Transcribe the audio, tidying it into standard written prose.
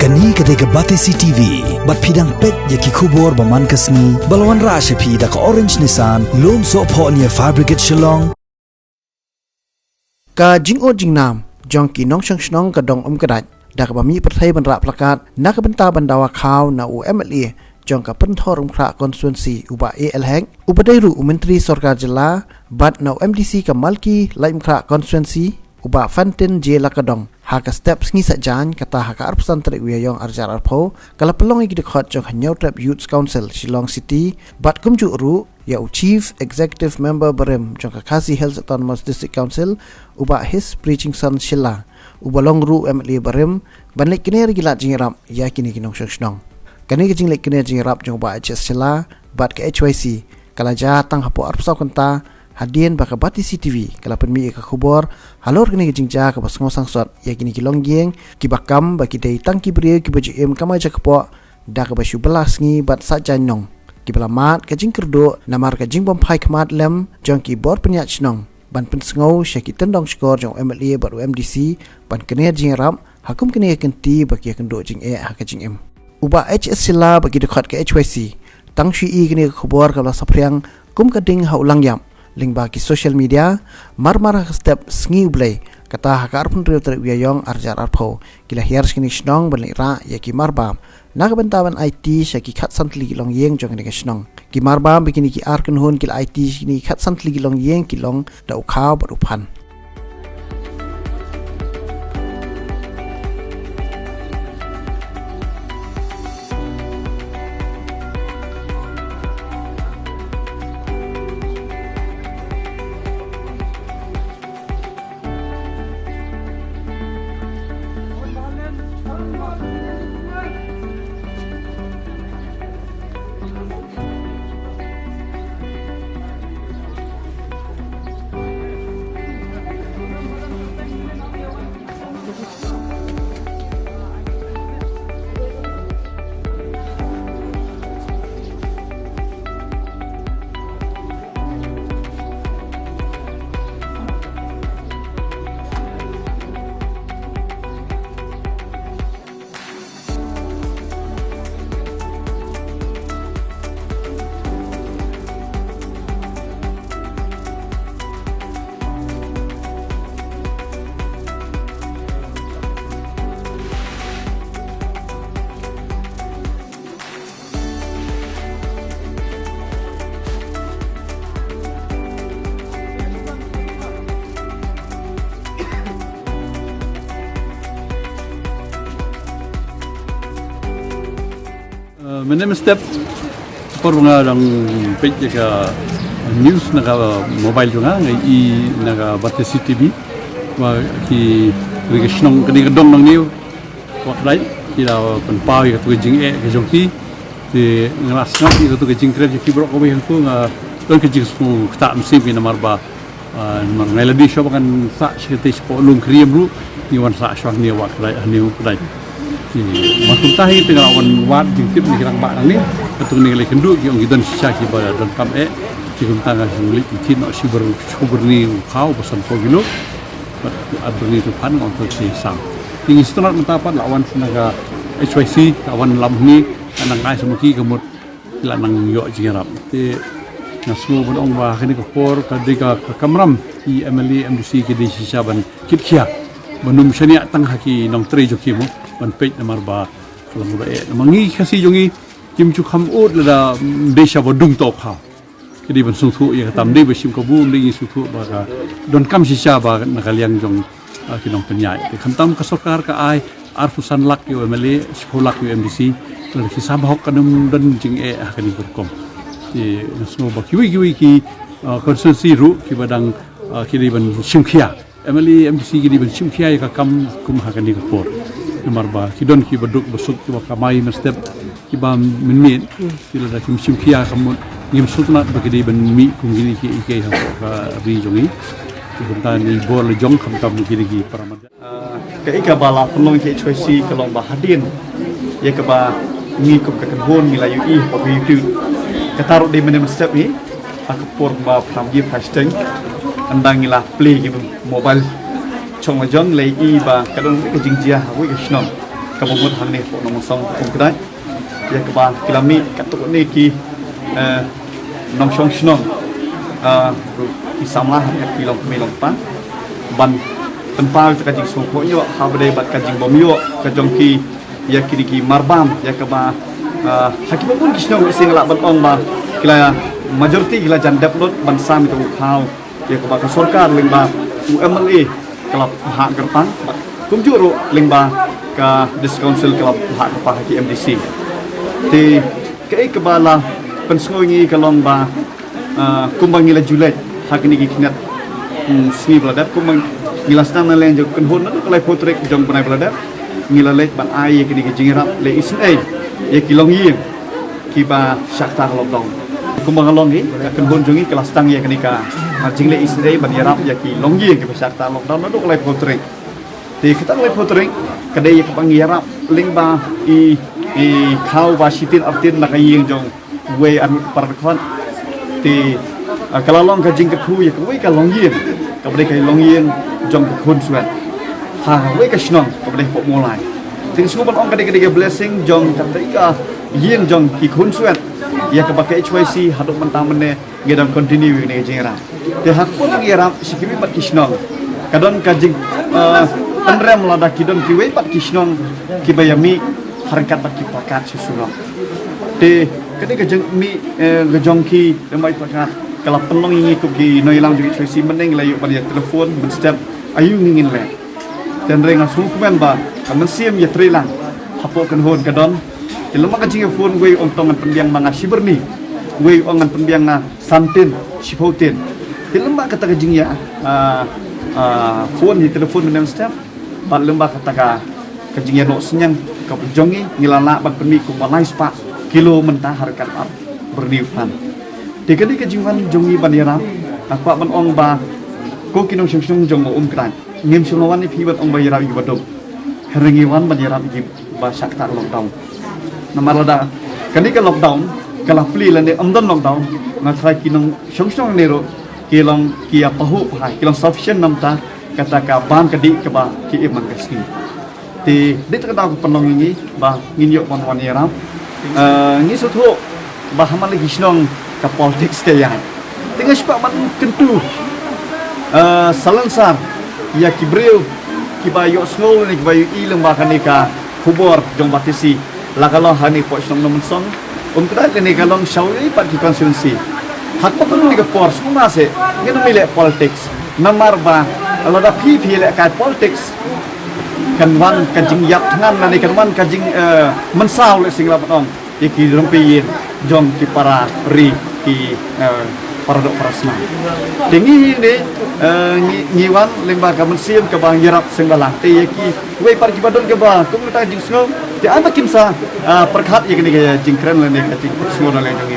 Kani ketika batisi TV, bat pidang pet yaki kubur baman kasni, balawan rasha pi dak orange nisan, lom so po niya fabricate Shillong. Ka jing nam, jongki nong shnong ka dong kadaj, dak bami perthai ban rak plakat, nak benta bandawa kau na UMLA, jong ka penthor kra konstituensi uba AL hang, upadairu Menteri Sorkar Jela, bat na MDC ka Malki laim kra konstituensi uba Fantin J Lakadong. Haka step sengi sajan kata haka arpusan terik wiyayong arjar arpo kala pelong igi dekhot jong hanyau trap Youth Council Shillong City bat kumju uru ya Chief Executive Member berem jong Kakasi Health Autonomous District Council uba his preaching son Shylla uba longru MLA berem banlik kini gilat jingirap ya kini kinong shnong kani jinglik kini jingirap jong uba HS Shylla bat ke HYC kala jatang hapo arpusau kenta Hadien baka batisi TV kala penmi ka khubor halor kini jingja ka basngo sangsot ya kini ki Longïing ki bakam baki dei tangki brie ki baju em kamai jakpo da ka basu belas ngi bat saja nyong ki belamat ka jing kerdo namar ka jing bom phai khmat lem jong ki bor penyat chnong ban pensngo syaki tendong skor jong MLA bat MDC ban kene jing ram hakum kene kenti baki kendo jing ha ka jing em uba HS Shylla baki dekat ke HYC tang shui kini khubor kala sapriang kum ka ding hau langyam link bagi social media marmar step sengi ublay kata hakar pun rio terik wiyayong arjar arpo kila hiar skini shnong balik ra ya ki marbam nak bentawan IT syaki khat santli Longïing jong ni shnong ki marbam bikini ki arken hun kila IT skini khat santli Longïing kilong da ukhaw barupan Menem step porunga dang page ka news naga mobile junga ngai naga batisi TV wa ki regishnong kani dong nang niu wa dai ila pen pau ka tu jing ka jongki ti ngas ngap ka tu jing kre ki bro ko yang tu nga don ka jing su ta msi bi namar ba namar ngai ladi shop kan sa shite spo lung kriam ru ni wan sa shwa ni wa dai niu dai masuk tahi tengah wan wat jingtip ni kerang bak ni betul ni lek kenduk yang gidan syaki pada dan kam cikum tangga sulit tin no siber ni kau pesan ko gilo adrni tu pan untuk si sam tinggi setelah mentapat lawan senaga HYC lawan lam ni anang ngai semuki kemut lanang yo jingarap te nasmu bodong ba kini kopor kadika kamram i MLA MDC ke di sisaban kitkia benum syania tang haki nong tre jokimu ban page namar ba kalau ba mangi kasi jongi kim chu kham ut la desha bodung to kha kidi ban su thu ya tam de besim ko bum de su thu ba ka don kam sisa ba nakaliang jong kinong penyai te khantam ka sarkar ka ai arfusan lak yo MLA sepolak yo MDC la ki sabhok kanum dan jing hakani berkom ti nasmo ba kiwi ki konsensi ru ki badang kidi ban simkhia MLA MDC kidi ban simkhia ka kam kum hakani kapor nomor ba kidon ki baduk besut ki kamai mestep ki ba minit kila da kim simkhia kamu ngim sutna bagi di ban mi kum gini ki ike ha ri jongi kita ni bol jong kam kam gini ki paramad ka ika bala pelong ki HYC kalong ba Hadien ya ka ba ngi kum ka kan ngi la yu i pa bi tu ka taru di menem step ni aku por ba pram gi fasting andang ngi la play ki mobile chong jong lei i ba kadon ka jingjia wi ka shnon kabumut hang ni pok nomor song kum kedai ya keba kilami katuk ni ki nong shong shnong ki samlah ya kilong melong pa ban tempal ka jing song ko yo ha bade bat ka jing bom yo ka jong ki ya ki marbam ya keba hakim pun kisnong sing la ban ong ba kila majority kila jan download ban sam tu khau ya keba ka sarkar lingba UMLA kelab hak gerpang kum juru lingba ka discouncil kelab hak pa ki MDC ti ke kebala pensngongi kalong ba kumbang ngila Julai hak ni ki kinat sni bladat kumbang ngila stang na len jok kenhon na kalai potrek jong banai bladat ngila lek ban ai ki ni ki jingrap le isai ye ki Longïing ki ba syakta lockdown kumbang Longïing ka kenhon jongi kelas tang ye kini ka jingle isai ban yarap ye ki Longïing ki ba syakta lockdown na kalai potrek ti kita kalai potrek kadai ye kapang yarap lingba i khau ba sitin artin na kaying jong we an parkon ti kalalong ka jing ka khu ye we ka Longïing ka bade kai Longïing jong ka khun suat ha we ka snong ka bade pok mulai ting su ban ong ka de blessing jong ka ka ying jong ki khun suat ya ka pakai HYC haduk mentang mene gedam continue ni jingra te hak pun ngira sikimi pat ki snong kadon ka jing penrem lada kidon ki we pat ki snong ki bayami harkat pat ki pakat susunong te ketika jeng mi gejong ki lemai pakat kalau penong ingi ku ki noilang juga cuci meneng layu pada telefon berstep ayu ngingin le dan rengas hukuman ba kamen ya trilang hapokan hon kadon ilmu ka jing phone we ontongan pendiang manga siberni we ongan pendiang na santin sipotin ilmu kata ka jing ya phone di telefon menem step ba lemba kata ka jing ya no Synñiang ka jongi ngilala bak pemi ku malai spa kilo mentah harkat up berniupan dekadi kejiwan jongi banira aku ban ong ba ko kinong sung jong kran ngim sulawan ni pibat ong bayira gi badom herengiwan banira gi ba sakta lockdown namarada kani ka lockdown kala pli lane amdon lockdown na thai kinong sung nero kilong kia pahu ha kilong sufficient namta kata ka ban kadi ka ba ki imang kasni ti dit ka ta panong ngi ba nginyo kon wanira ngi suthu bahaman lagi snong ka politics kaya tengah sebab man kentu salansar ya kibril kibayo snol ni kibayo ileng makan ni ka kubor jong batisi la kalau hani po snong nomon song kra ni kalong shawi pat ki constituency hak pa ni ka por semua se ngene mile politics namar ba ala da pi le ka politics kan wan ka jing yap tangan ni kan wan ka jing mensaw le sing la patong iki rumpi jong ki para ri ki para dok prasna dengi ni ngiwan lembaga mensim ke bang yarap sengbalang te ki we par ki badon ke ba kum ta jing sno te anda kimsa perkhat ye ni jing kren le ni ka jing sno le jong